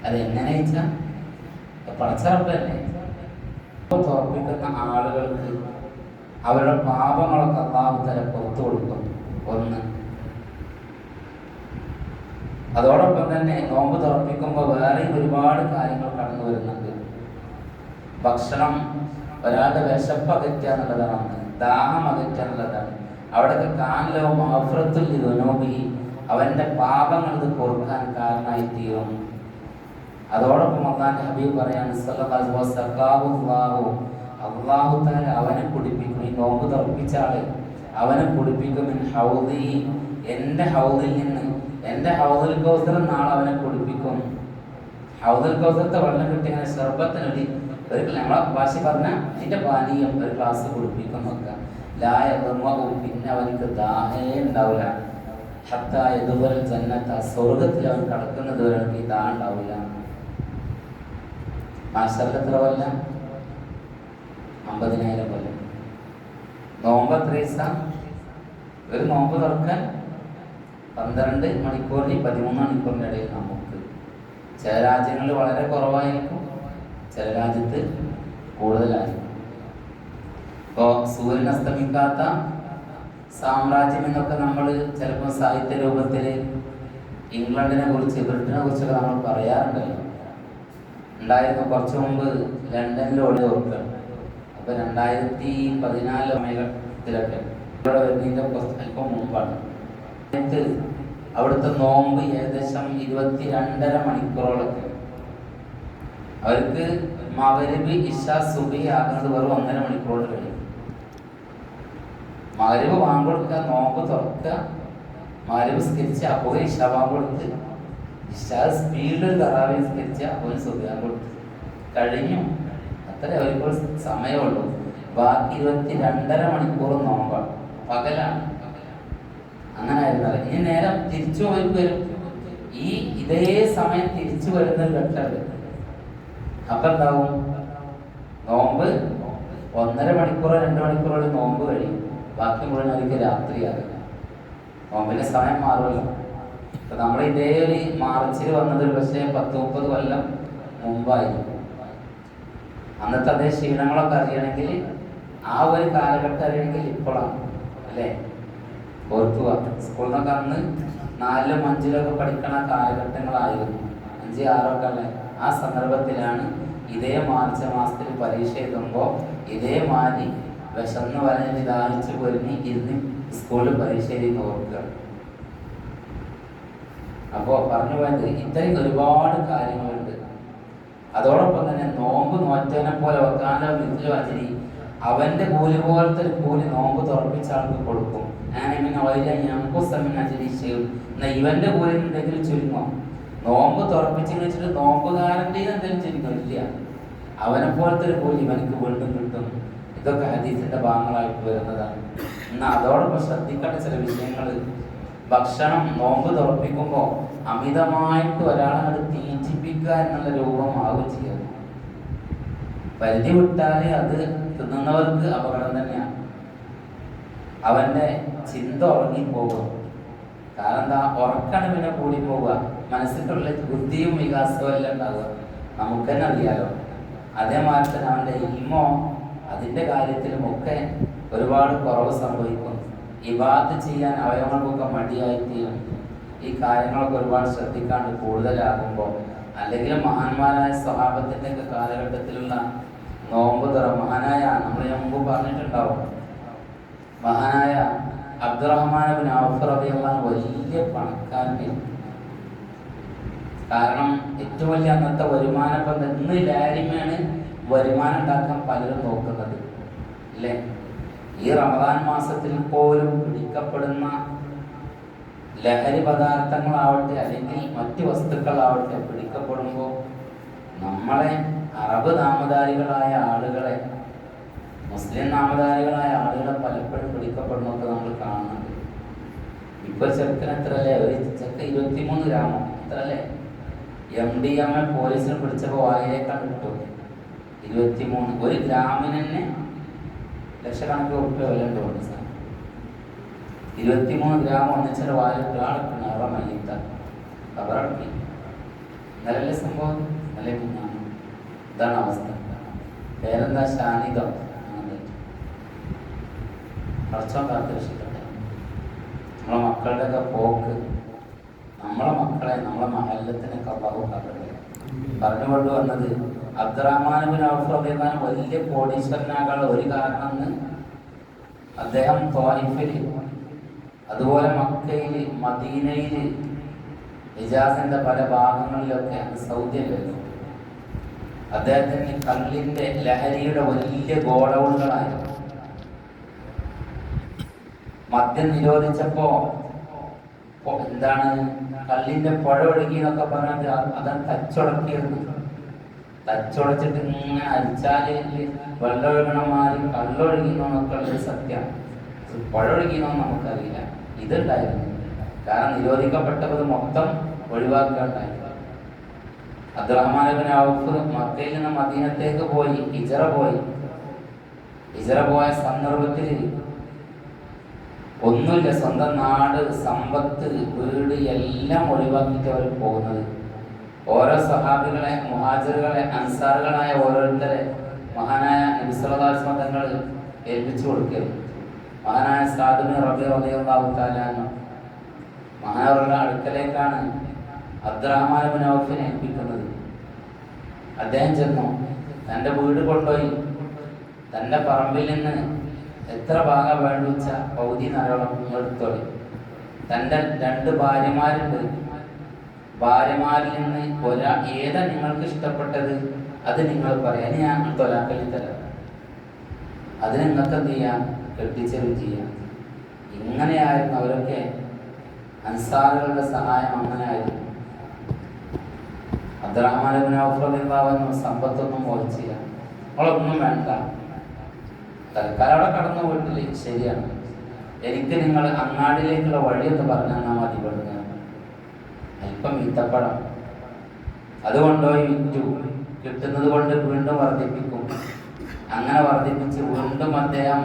അതെങ്ങനെ വെച്ചാൽ പടച്ചറപ്പല്ലേ തോർപ്പിക്കുന്ന ആളുകൾക്ക് അവരുടെ പാപങ്ങളൊക്കെ അള്ളാഹു തആല പുറത്തു കൊടുക്കും. ഒന്ന്. അതോടൊപ്പം തന്നെ നോമ്പ് തുറപ്പിക്കുമ്പോൾ വേറെയും ഒരുപാട് കാര്യങ്ങൾ കടന്നു വരുന്നുണ്ട്. ഭക്ഷണം ഒരാളുടെ വിശപ്പ് അകറ്റുക എന്നുള്ളതാണ്, ദാഹം അകറ്റുക എന്നുള്ളതാണ്. അവിടെയൊക്കെ കാനലോ മഗ്ഫിറത്തുൽ ലിദുനൂബി, അവന്റെ പാപങ്ങൾ ഇത് പൊറുക്കാൻ കാരണമായി തീരും. അതോടൊപ്പം അല്ലാഹുവിന്റെ ഹബീബ് പറയാണ് സല്ലല്ലാഹു അലൈഹി വസല്ലം, അല്ലാഹു തആല അവനെ കുടിപ്പിക്കും. ഈ നോമ്പ് തുറപ്പിച്ച ആള് അവനെ കുടിപ്പിക്കും. മിൻ ഹൗദി, എന്റെ ഹൗദിൽ നിന്ന്, എന്റെ ഹൗദുൽ കൗസർ നാളെ അവനെ കുടിപ്പിക്കും. ഹൗദുൽ കൗസറത്തെ വെള്ളം കിട്ടി ഇങ്ങനെ ശർബത്തിനൊരു നമ്മളെ ഭാഷ പറഞ്ഞ അതിന്റെ പാനീയം ഒരു ഗ്ലാസ് കുടിപ്പിക്കും നോക്കുക. പിന്നെ അവനക്ക് ദാഹേ ഉണ്ടാവില്ല. ഹത്താ യദ്ഖുലുൽ ജന്നത, സ്വർഗ്ഗത്തിൽ അവൻ കടക്കുന്നത് വരെ അവനക്ക് ഈ ദാഹം ഉണ്ടാവില്ല. മാഷല്ല വല്ല 50,000 കൊല്ലം. നോമ്പ് എത്ര ദിവസം? ഒരു നോമ്പ് തുറക്കാൻ 12 മണിക്കൂറിന് 13 മണിക്കൂറിൻ്റെ ഇടയിൽ നമുക്ക്. ചില രാജ്യങ്ങളിൽ വളരെ കുറവായിരിക്കും, ചില രാജ്യത്ത് കൂടുതലായിരിക്കും. ഇപ്പോൾ സൂര്യൻ അസ്തമിക്കാത്ത സാമ്രാജ്യം എന്നൊക്കെ നമ്മൾ ചിലപ്പോൾ സാഹിത്യ രൂപത്തിൽ ഇംഗ്ലണ്ടിനെ കുറിച്ച് ബ്രിട്ടനെ കുറിച്ചൊക്കെ നമ്മൾ പറയാറുണ്ടല്ലോ. ഉണ്ടായിരുന്നു കുറച്ച് മുമ്പ് ലണ്ടനിൽ ഓടി ഓർക്കുക. അപ്പോൾ 2014 സമയത്തിലൊക്കെ ഇവിടെ വരുന്നതിൻ്റെ കുറച്ച് അല്പം മുമ്പാണ്. അവിടുത്തെ നോമ്പ് ഏകദേശം 22.5 മണിക്കൂറോളൊക്കെ. അവർക്ക് മഗ്‌രിബ് ഇശ സുബഹി ആകുന്നത് വെറും 1.5 മണിക്കൂറോട് കഴിയും. മഗ്‌രിബ് ബാങ്ക് കൊടുക്കുക, നോമ്പ് തുറക്കുക, മഗ്‌രിബ് സ്കരിച്ച് അപ്പോൾ ഇശ ബാങ്ക് കൊടുത്ത്, ഇശ സ്പീഡിൽ തറാവീഹ് സ്കരിച്ച് അപ്പോൾ സുബഹി കൊടുത്ത് കഴിഞ്ഞു. അത്രേ അവർക്ക് സമയമുള്ളൂ. ബാക്കി 22.5 മണിക്കൂർ നോമ്പാണ്, പകലാണ്. അങ്ങനെ ആയിരുന്നത്. ഇനി നേരം തിരിച്ചു പോയി വരും. ഇതേ സമയം തിരിച്ചു വരുന്ന ഘട്ടമുണ്ട്. അപ്പം എന്താവും? നോമ്പ് 1.5 മണിക്കൂറോ 2 മണിക്കൂറോ നോമ്പ് കഴിയും. ബാക്കി മുഴുവൻ അവർക്ക് രാത്രിയാകും. നോമ്പിന്റെ സമയം മാറുമല്ലോ. ഇപ്പൊ നമ്മൾ ഇതേ ഒരു മാർച്ചിൽ വന്നത് പക്ഷേ 10-30 കൊല്ലം മുമ്പായിരുന്നു. അന്നത്തെ അതേ ക്ഷീണങ്ങളൊക്കെ അറിയണമെങ്കിൽ, ആ ഒരു കാലഘട്ടം അറിയണമെങ്കിൽ ഇപ്പോഴാണ് അല്ലേ? ഓർക്കുക, സ്കൂളിൽ നിന്നൊക്കെ അന്ന് 4-ലും 5-ലൊക്കെ പഠിക്കണ കാലഘട്ടങ്ങളായിരുന്നു. 5-6 അല്ലേ? ആ സന്ദർഭത്തിലാണ് ഇതേ മാർച്ച് മാസത്തിൽ പരീക്ഷ എഴുതുമ്പോൾ ഇതേമാതിരി വിശന്ന് വരഞ്ഞ് ദാഹിച്ച് പൊരുങ്ങി ഇരുന്ന് സ്കൂളിൽ പരീക്ഷ എഴുതി ഓർക്കുക. അപ്പോൾ പറഞ്ഞു പോയത് ഇത്രയും ഒരുപാട് കാര്യങ്ങളുണ്ട്. അതോടൊപ്പം തന്നെ നോമ്പ് നോറ്റവനെ പോലെ വെക്കാനോ വിദ്യ വചരി അവന്റെ കൂലി പോലത്തെ ഒരു കൂലി നോമ്പ് തുറപ്പിച്ച ആൾക്ക് കൊടുക്കും. എന്നാൽ ഇവന്റെ കൂലി എന്തെങ്കിലും ചുരുങ്ങോ? നോമ്പ് തുറപ്പിച്ചെന്ന് വെച്ചിട്ട് നോമ്പുകാരൻ്റെ എന്തെങ്കിലും ചുരുങ്ങോ? ഇല്ല. അവനെ പോലത്തെ ഒരു കൂലി ഇവനക്ക് വീണ്ടും കിട്ടും. ഇതൊക്കെ ഹദീസിന്റെ ഭാഗങ്ങളായിട്ട് വരുന്നതാണ്. എന്നാൽ അതോടൊപ്പം ശ്രദ്ധിക്കേണ്ട ചില വിഷയങ്ങൾ. ഭക്ഷണം നോമ്പ് തുറപ്പിക്കുമ്പോൾ അമിതമായിട്ട് ഒരാളെ തീറ്റിപ്പിക്കുക എന്നുള്ള രൂപമാവുക ചെയ്യുന്നത്. പരിധി വിട്ടാൽ അത് തിന്നുന്നവർക്ക് അപകടം തന്നെയാണ്. അവന്റെ ചിന്ത ഉറങ്ങിപ്പോകും. കാരണം എന്താ? ഉറക്കാണ് പിന്നെ കൂടി പോവുക. മനസ്സിലുള്ള ബുദ്ധിയും വികാസവും എല്ലാം ഉണ്ടാവുക. നമുക്ക് തന്നെ അറിയാലോ. അതേമാതിരി തന്നെ അവന്റെ ഇൽമോ അതിന്റെ കാര്യത്തിലുമൊക്കെ ഒരുപാട് കുറവ് സംഭവിക്കും. ഇബാദത്ത് ചെയ്യാൻ അവയവങ്ങൾക്കൊക്കെ മടിയായിത്തീരും. ഈ കാര്യങ്ങളൊക്കെ ഒരുപാട് ശ്രദ്ധിക്കാണ്ട് കൂടുതലാകുമ്പോൾ, അല്ലെങ്കിൽ മഹാന്മാരായ സ്വഹാബത്തിന്റെ ഒക്കെ കാലഘട്ടത്തിലുള്ള നോമ്പ് തുറ മഹാനായ നമ്മൾ മുമ്പ് പറഞ്ഞിട്ടുണ്ടാവും, മഹാനായ അബ്ദുറഹ്മാൻ ബിൻ ഔഫ് റളിയല്ലാഹു വലിയ പണക്കാരനായിരുന്നു. കാരണം ഏറ്റവും വലിയ അന്നത്തെ വരുമാനം ഇപ്പം ഇന്ന് ലാരിമാണ് വരുമാനം ഉണ്ടാക്കാൻ പലരും നോക്കുന്നത് അല്ലേ? ഈ റമദാൻ മാസത്തിൽ പോലും പിടിക്കപ്പെടുന്ന ലഹരി പദാർത്ഥങ്ങളാവട്ടെ അല്ലെങ്കിൽ മറ്റു വസ്തുക്കളാവട്ടെ പിടിക്കപ്പെടുമ്പോൾ നമ്മളെ അറബ് നാമധാരികളായ ആളുകളെ, മുസ്ലിം നാമധാരികളായ ആളുകളെ പലപ്പോഴും പിടിക്കപ്പെടുന്നൊക്കെ നമ്മൾ കാണുന്നുണ്ട്. ഇപ്പൊ ചെറുക്കൻ എത്രല്ലേ? ഒരു ചെക്ക 23 ഗ്രാമോ എത്രല്ലേ? MDMA പോലീസിന് പിടിച്ചപ്പോൾ വായിലേക്കാണ് കിട്ടും. 23 ഒരു ഗ്രാമിന് തന്നെ ലക്ഷക്കണക്കിന് ഉറുപ്പിക വിലയുണ്ട്. 23 ഗ്രാം ഒന്നിച്ചൊരു വായിലിട്ട് ആളൊക്കെ മയ്യത്ത കബറടക്കി. നല്ല സംഭവം, നല്ല കുഞ്ഞാണ്. ഇതാണ് അവസ്ഥ. പേരെന്താ? ഷാനിദം. കുറച്ചോ കാത്തിരക്ഷിക്കട്ടെ. നമ്മളെ മക്കളുടെയൊക്കെ പോക്ക്, നമ്മളെ മക്കളെ നമ്മളെ മഹല്ലത്തിനൊക്കെ അല്ലാഹു കാക്കട്ടെ. പറഞ്ഞുകൊണ്ട് വന്നത് അബ്ദുറഹ്മാൻ ഇബ്നു ഔഫ് റളിയല്ലാഹു അൻഹു വലിയ കോടീശ്വരനാകാനുള്ള ഒരു കാരണം അദ്ദേഹം ത്വായിഫിൽ, അതുപോലെ മക്കയിൽ, മദീനയിൽ, ഹിജാസിന്റെ പല ഭാഗങ്ങളിലൊക്കെ, സൗദി അല്ലല്ലോ, അദ്ദേഹത്തിന് കള്ളിന്റെ ലഹരിയുടെ വലിയ ഗോഡൗണുകളായിരുന്നു. മദ്യം നിരോധിച്ചപ്പോ എന്താണ് കള്ളിന്റെ പുഴ ഒഴുകി എന്നൊക്കെ പറഞ്ഞത് അതാണ് തച്ചുടക്കിയിരുന്നു. തച്ചുടച്ചിട്ട് ഇങ്ങനെ അരിച്ചാല് വെള്ളം ഒഴുകണമാര് കള്ളൊഴുകിന്നൊക്കെ ഉള്ളൊരു സത്യമാണ്. പുഴ ഒഴുകിയെന്നൊന്നും നമുക്കറിയില്ല. ഇതുണ്ടായിരുന്നു. കാരണം നിരോധിക്കപ്പെട്ടത് മൊത്തം ഒഴിവാക്കുകയുണ്ടായി. അബ്ദുറഹ്മാൻ ഇബ്നു ഔഫ് മക്കയിൽ നിന്ന് മദീനത്തേക്ക് പോയി, ഹിജറ പോയ സന്ദർഭത്തിൽ ഒന്നുമില്ല, സ്വന്തം നാട്, സമ്പത്ത്, വീട് എല്ലാം ഒഴിവാക്കിയിട്ട് അവർ പോകുന്നത്. ഓരോ സഹാബികളെ, മുഹാജിറുകളെ, അൻസാറുകളായ ഓരോരുത്തരെ മഹാനായ നബി സല്ലല്ലാഹു അലൈഹി വസല്ലം തങ്ങൾ ഏൽപ്പിച്ചു കൊടുക്കുകയും മഹാനായ സഅദ് ബിൻ റബീഅ റളിയല്ലാഹു തആല അൻഹു മഹാനവരുടെ അടുക്കലേക്കാണ് അബ്ദുറഹ്മാൻ ഇബ്നു ഔഫിനെ ഏൽപ്പിക്കുന്നത്. അദ്ദേഹം ചെന്നു, തൻ്റെ വീട് കൊണ്ടുപോയി തൻ്റെ പറമ്പിൽ നിന്ന് എത്ര ഭാഗം വേണ്ടുവച്ച പൗതി നരോളം എടുത്തോളി. തൻ്റെ 2 ഭാര്യമാരുണ്ട്. ഭാര്യമാരിൽ നിന്ന് ഏതാ നിങ്ങൾക്ക് ഇഷ്ടപ്പെട്ടത് അത് നിങ്ങൾ പറയാം, ഞാൻ തൊലാക്കലി തരാം. അത് നിങ്ങൾക്ക് എന്ത് ചെയ്യാം? കെട്ടിച്ചെറിവ് ചെയ്യാം. ഇങ്ങനെയായിരുന്നു അവരൊക്കെ. അൻസാറുകളുടെ സഹായം അങ്ങനെയായിരുന്നു. അബ്ദുറഹ്മാൻ ഇബ്നു ഔഫ് റളിയല്ലാഹു അൻഹു സമ്പത്തൊന്നും മോഹിച്ചില്ല. അവളൊന്നും വേണ്ട, തൽക്കാലം അവിടെ കടന്നു പോയിട്ടില്ലേ, ശരിയാണ്, എനിക്ക് നിങ്ങൾ അങ്ങാടിയിലേക്കുള്ള വഴിയൊന്ന് പറഞ്ഞു തന്നാൽ മതി. പെടുന്ന അല്പം ഈത്തപ്പഴം അതുകൊണ്ടുപോയി വിറ്റു, കിട്ടുന്നത് കൊണ്ട് വീണ്ടും വർദ്ധിപ്പിക്കും. അങ്ങനെ വർദ്ധിപ്പിച്ച് വീണ്ടും അദ്ദേഹം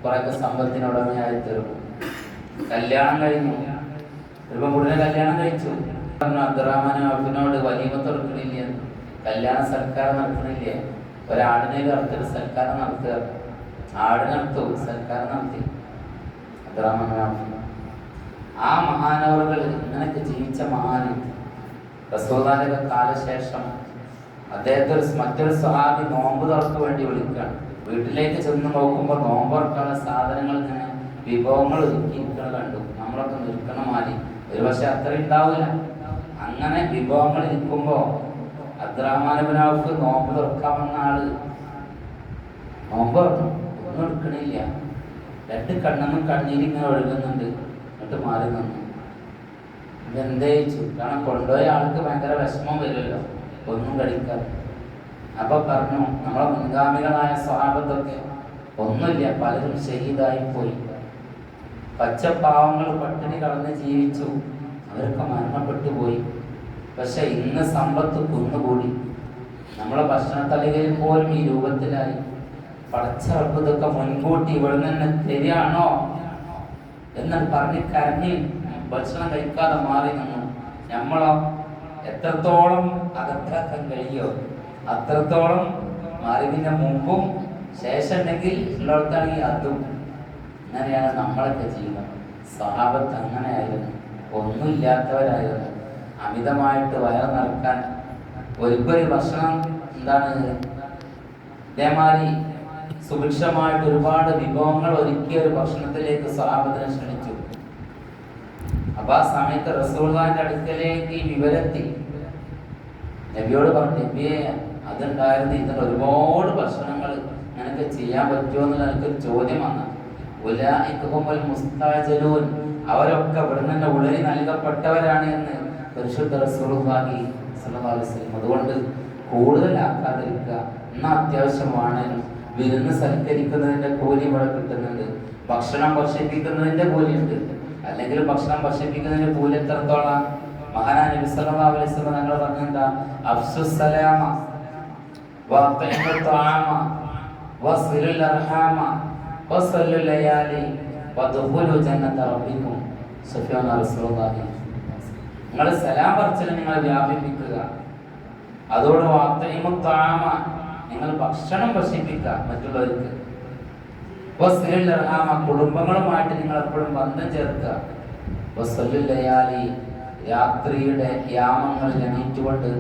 കുറേയൊക്കെ സമ്പത്തിനുടമയായി തീർന്നു. കല്യാണം കഴിഞ്ഞു, ഒരു പെൺകുട്ടിനെ കല്യാണം കഴിച്ചു. അബ്ദുറഹ്മാൻ ഔഫിനോട് വലീമത്ത് കൊടുക്കണില്ല, കല്യാണ സൽക്കാരം നടക്കണില്ലേ, ഒരാടിനെ അറുത്തൊരു സൽക്കാരം നടത്തുക. ആടിനടുത്തു സൽക്കാരം നടത്തി അബ്ദുറഹ്മാൻ ഔഫ്. ആ മഹാനവറുകൾ ഇങ്ങനെയൊക്കെ ജീവിച്ച മഹാന് റസൂലുള്ളാഹിയുടെ കാലശേഷം അദ്ദേഹത്തെ മറ്റൊരു സ്വഹാബി നോമ്പ് തുറക്ക് വേണ്ടി വിളിക്കുകയാണ്. വീട്ടിലേക്ക് ചെന്ന് നോക്കുമ്പോൾ നോമ്പ് തുറക്കാനുള്ള സാധനങ്ങൾ ഇങ്ങനെ വിഭവങ്ങൾ ഒരുക്കിയിരിക്കുന്നത് കണ്ടു. നമ്മളൊക്കെ നിൽക്കണ മാറി, ഒരു പക്ഷെ അത്ര ഉണ്ടാവില്ല. അങ്ങനെ വിഭവങ്ങൾ ഇരിക്കുമ്പോൾ അബ്ദുറഹ്മാൻ ഇബ്നു ഔഫ് നോമ്പ് തുറക്കാമെന്ന ആള് നോമ്പ് തുറന്നു, ഒന്നും എടുക്കണില്ല. 2 കണ്ണെന്നും കണ്ണീരിങ്ങനെ ഒഴുകുന്നുണ്ട്. എന്നിട്ട് മാറി നിന്നു. ഇതെന്തേച്ചു? കാരണം കൊണ്ടുപോയ ആൾക്ക് ഭയങ്കര വിഷമം വരുമല്ലോ, ഒന്നും കഴിക്കാതെ. അപ്പൊ പറഞ്ഞു, നമ്മളെ മുൻഗാമികളായ സ്വഹാബത്തൊക്കെ ഒന്നുമില്ല, പലരും ഷഹീദായി പോയി. പച്ചപ്പാവങ്ങൾ പട്ടിണി കടന്ന് ജീവിച്ചു, അവരൊക്കെ മരണപ്പെട്ടു പോയി. പക്ഷെ ഇന്ന് സമ്പത്ത് കുന്നുകൂടി, നമ്മളെ ഭക്ഷണത്തളികയിൽ പോലും ഈ രൂപത്തിലായി. പടച്ച റബ്ബ് ഇതൊക്കെ മുൻകൂട്ടി ഇവിടെ തന്നെ ശരിയാണോ എന്ന് പറഞ്ഞ് കരഞ്ഞ് ഭക്ഷണം കഴിക്കാതെ മാറി നിന്നു. നമ്മളോ എത്രത്തോളം അകത്താക്കാൻ കഴിയോ അത്രത്തോളം മാറിയതിൻ്റെ മുമ്പും ശേഷം ഉണ്ടെങ്കിൽ ഉള്ളിടത്താണെങ്കിൽ അതും. അങ്ങനെയാണ് നമ്മളൊക്കെ ജീവിതം. സ്വഹാബത്ത് അങ്ങനെയായിരുന്നു, ഒന്നുമില്ലാത്തവരായിരുന്നു. അമിതമായിട്ട് വയർ നിറക്കാൻ ഒരിക്കലും ഭക്ഷണം എന്താണ് ഇതേമാതിരി സുഭിക്ഷമായിട്ട് ഒരുപാട് വിഭവങ്ങൾ ഒരുക്കിയ ഒരു ഭക്ഷണത്തിലേക്ക് സ്വഹാബത്തിനെ ക്ഷണിച്ചു. അപ്പൊ ആ സമയത്ത് റസൂലുള്ളാഹിന്റെ അടുക്കലേക്ക് ഈ വിവരത്തി നബിയോട് പറഞ്ഞു, നബിയെ അതുണ്ടായിരുന്നു, ഇതിന് ഒരുപാട് ഭക്ഷണങ്ങൾ നിനക്ക് ചെയ്യാൻ പറ്റുമോ എന്നുള്ള എനിക്കൊരു ചോദ്യം വന്നു. ഉലൈക മുസ്താജലൂൻ, അവരൊക്കെ ഇവിടെ നിന്ന് ഉളരി നൽകപ്പെട്ടവരാണ് എന്ന് പരിശുദ്ധ റസൂലുള്ളാഹി സ്വല്ലല്ലാഹു അലൈഹി വസല്ലം. അതുകൊണ്ട് കൂടുതലാക്കാതിരിക്കുക. എന്നാൽ അത്യാവശ്യമാണ്. വിരുന്ന് സൽക്കരിക്കുന്നതിന്റെ കൂലി ഇവിടെ കിട്ടുന്നുണ്ട്, ഭക്ഷണം ഭക്ഷിപ്പിക്കുന്നതിന്റെ കൂലിയുണ്ട്. അല്ലെങ്കിൽ ഭക്ഷണം ഭക്ഷിപ്പിക്കുന്നതിന്റെ കൂലി എത്രത്തോളം? മഹാനായ നബി സല്ലല്ലാഹു അലൈഹി വസല്ലം ഞങ്ങൾ പറഞ്ഞെന്താ? അഫ്സുസ്സലാമ വഅത്ഇമു ത്വആമ വസിലുൽ അർഹാമ വസല്ലു ലയാലി വദ്ഖുലു ജന്നത റബ്ബിക്കും. സുഫിയാൻ റസൂലുള്ളാഹി, നിങ്ങൾ സലാം പറച്ചിൽ നിങ്ങൾ വ്യാപിപ്പിക്കുക, കൊടുക്കുക. അതോട് വാത്തയിമുത്താമ, നിങ്ങൾ ഭക്ഷണം ഭക്ഷിപ്പിക്കുക മറ്റുള്ളവർക്ക്. കുടുംബങ്ങളുമായിട്ട് നിങ്ങൾ എപ്പോഴും ബന്ധം ചേർക്കുക. ലയാലി, രാത്രിയുടെ യാമങ്ങളിൽ എണീറ്റുകൊണ്ട്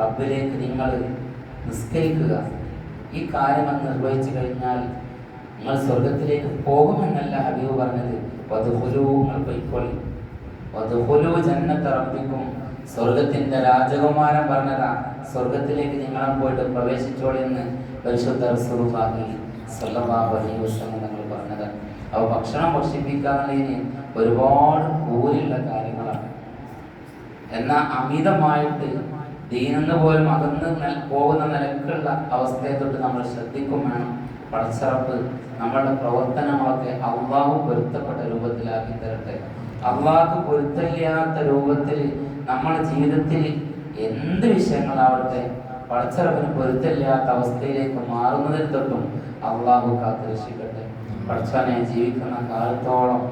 റബ്ബിലേക്ക് നിങ്ങൾ നിസ്കരിക്കുക. ഈ കാര്യങ്ങൾ നിർവഹിച്ചു കഴിഞ്ഞാൽ നിങ്ങൾ സ്വർഗത്തിലേക്ക് പോകുമെന്നല്ല ഹബീബ് പറഞ്ഞത്, വദ്ഖുലൂ, നിങ്ങൾ പൊയ്ക്കൊള്ളി, വദ്ഖുലൂ ജന്നത റബ്ബിക്കും, സ്വർഗത്തിന്റെ രാജകുമാരൻ പറഞ്ഞതാ, സ്വർഗത്തിലേക്ക് നിങ്ങളെ പോയിട്ട് പ്രവേശിച്ചോളി എന്ന് പരിശുദ്ധ റസൂലുള്ളാഹി സ്വല്ലല്ലാഹു അലൈഹി വസല്ലം നിങ്ങൾ പറഞ്ഞത്. അപ്പോൾ ഭക്ഷണം ഭക്ഷിപ്പിക്കാന്നുള്ളതിന് ഒരുപാട് കൂലിയുള്ള കാര്യങ്ങളാണ്. എന്നാൽ അമിതമായിട്ട് ദീനെന്ന് പോലും അകന്ന് പോകുന്ന നിലക്കുള്ള അവസ്ഥയെ തൊട്ട് നമ്മൾ ശ്രദ്ധിക്കും വേണം. പടച്ചറപ്പ് നമ്മളുടെ പ്രവർത്തനങ്ങളൊക്കെ അള്ളാഹു പൊരുത്തപ്പെട്ട രൂപത്തിലാക്കി തരട്ടെ. അള്ളാഹു പൊരുത്തമില്ലാത്ത രൂപത്തിൽ നമ്മുടെ ജീവിതത്തിൽ എന്ത് വിഷയങ്ങളാവട്ടെ പടച്ചറപ്പിന് പൊരുത്തമില്ലാത്ത അവസ്ഥയിലേക്ക് മാറുന്നതിൽ തൊട്ടും അള്ളാഹു കാത്തുരക്ഷിക്കട്ടെ. പടച്ചവനെ ജീവിക്കുന്ന കാലത്തോളം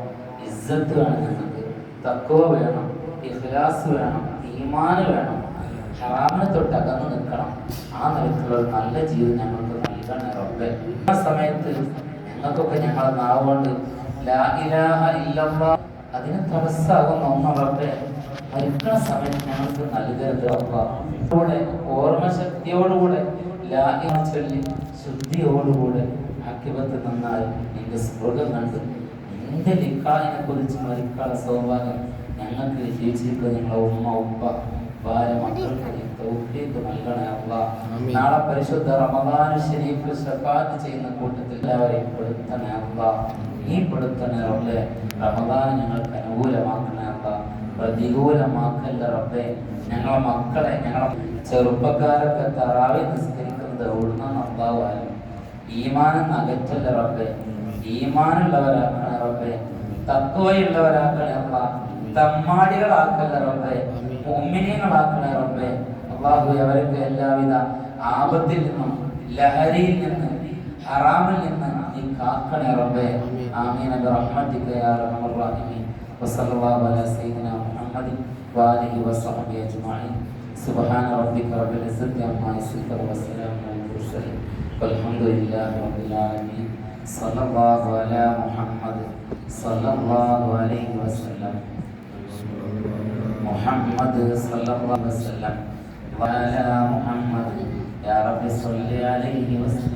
ഇസ്സത്ത് വേണം, ഞങ്ങൾക്ക് തഖ്വ വേണം, ഇഖ്ലാസ് വേണം, ഈമാൻ വേണം, ഹറാമിനെ തൊട്ട് അകന്ന് നിൽക്കണം. ആ നിലക്കുള്ള നല്ല ജീവിതം ഞങ്ങൾക്ക് നൽകണേ റബ്ബേ. ആ സമയത്ത് ഞങ്ങൾക്കൊക്കെ ഞങ്ങളെ നാവുകൊണ്ട് ലാ ഇലാഹ ഇല്ലല്ലാഹ് അതിന് തടസ്സാകുന്ന ഒന്ന് റബ്ബേ മരിക്കണ സമയത്ത് ഞങ്ങൾക്ക് നൽകരുത് അല്ലാഹ്. ഓർമ്മശക്തിയോടുകൂടെ ലാ ഇലാഹ ചൊല്ലി ശുദ്ധിയോടുകൂടെ ആക്കിബത്ത് നന്നാൽ നിന്റെ സ്വർഗം കണ്ട് നിന്റെ ലിഖാഇനെ കുറിച്ച് മരിക്കാനുള്ള സൗഭാഗ്യം ഞങ്ങൾക്ക് ജീവിച്ചിരിക്കുക. നിങ്ങളെ ഉമ്മ ഉപ്പ ഭാര്യ മക്കൾക്ക് തൗഫീഖ് നൽകണേ അല്ലാഹ്. നാളെ പരിശുദ്ധ റമദാൻ ശരീഫിൽ ശഫാഅത്ത് ചെയ്യുന്ന കൂട്ടത്തിൽ എല്ലാവരെയും പെടുത്തണേ അല്ലാഹ്. ഈ പെടുത്തണേ റബ്ബേ. റമദാൻ ഞങ്ങൾക്ക് അനുകൂലമാക്കണേ അല്ലാഹ്, പ്രതികൂലമാക്കല്ല റബ്ബേ. ഞങ്ങളെ മക്കളെ, ഞങ്ങളെ ചെറുപ്പക്കാരൊക്കെ തറാവി നിസ്കരിക്കുന്നത് എവിടുന്നാണ് അല്ലാഹു. ഈമാനം അകറ്റല്ല റബ്ബേ, ഈമാനുള്ളവരാക്കണേ റബ്ബേ, തഖ്വയുള്ളവരാക്കണേ അല്ലാഹ്, തമ്മാടികളാക്കല്ല റബ്ബേ, മുഅ്മിനീങ്ങളാക്കണേ റബ്ബേ. അല്ലാഹു അവർക്ക് എല്ലാവിധ ആപത്തിൽ നിന്നും ലഹരിയിൽ നിന്ന് ഹറാമിൽ നിന്ന് നീ കാക്കണേ റബ്ബേ. ആമീൻ ബിറഹ്മതിക യാ അർഹമർ റഹീമീൻ. വസല്ലല്ലാഹു അലാ സയ്യിദിനാ മുഹമ്മദിൻ വആലിഹി വസഹ്ബിഹി അജ്മഈൻ. സുബ്ഹാന റബ്ബിക റബ്ബിൽ ഇസ്സത്തി അമ്മാ യസിഫൂൻ വസ്സലാമു അലൽ മുർസലീൻ വൽഹംദുലില്ലാഹി റബ്ബിൽ ആലമീൻ. സല്ലല്ലാഹു അലാ മുഹമ്മദ് സല്ലല്ലാഹു അലൈഹി വസല്ലം. മുഹമ്മദ് സല്ലല്ലാഹു അലൈഹി വസല്ലം വഅലാ മുഹമ്മദ് യാ റബ്ബി സ്വല്ലി അലൈഹി വസല്ലം.